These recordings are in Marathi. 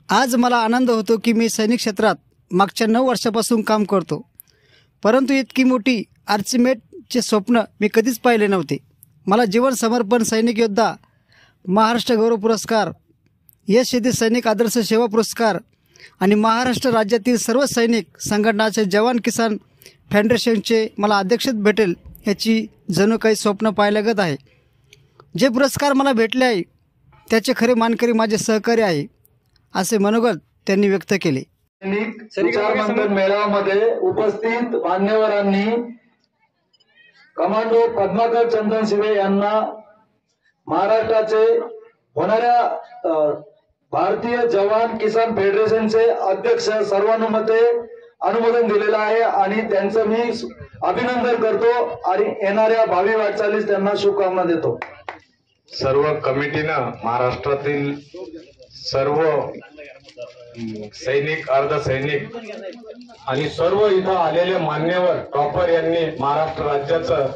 आज मला आनंद होतो की मी सैनिक क्षेत्रात मागच्या 9 वर्षापासून काम करतो, परंतु इतकी मोठी आर्चिमेटचे स्वप्न मी कधीच पाहिले नव्हते. मला जीवन समर्पण सैनिक योद्धा, महाराष्ट्र गौरव पुरस्कार, यश येथे सैनिक आदर्श सेवा पुरस्कार आणि महाराष्ट्र राज्यातील सर्व सैनिक संघटनाचे जवान किसान फेडरेशनचे मला अध्यक्षपद भेटेल याची जणू काही स्वप्न पाहिल्यागत आहे. जे पुरस्कार मला भेटले आहे त्याचे खरे मानकरी माझे सहकारी आहे, असे मनोगत त्यांनी व्यक्त केले. विचारमंथन मेळाव्यामध्ये उपस्थित मान्यवरांनी कमांडो पद्माकर चंदन शिवे यांना महाराष्ट्राचे होणाऱ्या भारतीय जवान किसान फेडरेशनचे अध्यक्ष सर्वानुमते अनुमोदन दिलेलं आहे आणि त्यांचं मी अभिनंदन करतो आणि येणाऱ्या भावी वाटचालीस त्यांना शुभकामना देतो. सर्व कमिटीनं महाराष्ट्रातील सर्व सैनिक, अर्धसैनिक आणि सर्व इथं आलेले मान्यवर टॉपर यांनी महाराष्ट्र राज्याचं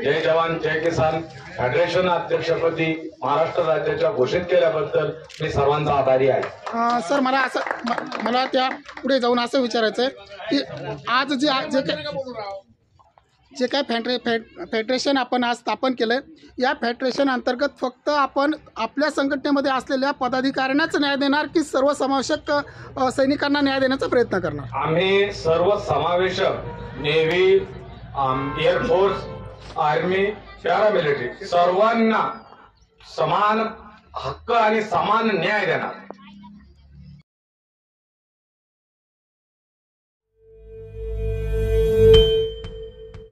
जय जवान जय किसान फेडरेशन अध्यक्षपदी महाराष्ट्र राज्याच्या घोषित केल्याबद्दल मी सर्वांचा आभारी आहे. सर, मला त्या पुढे जाऊन असं विचारायचं आहे की आज जे काय फेडरेशन आपण आज स्थापन केलं, या फेडरेशन अंतर्गत फक्त आपण आपल्या संघटनेमध्ये असलेल्या पदाधिकाऱ्यांनाच न्याय देणार की सर्वसमावेशक सैनिकांना न्याय देण्याचा प्रयत्न करणार? आम्ही सर्व समावेशक नेव्ही, एअरफोर्स, आर्मी, पॅरामिलिटरी सर्वांना समान हक्क आणि समान न्याय देणार.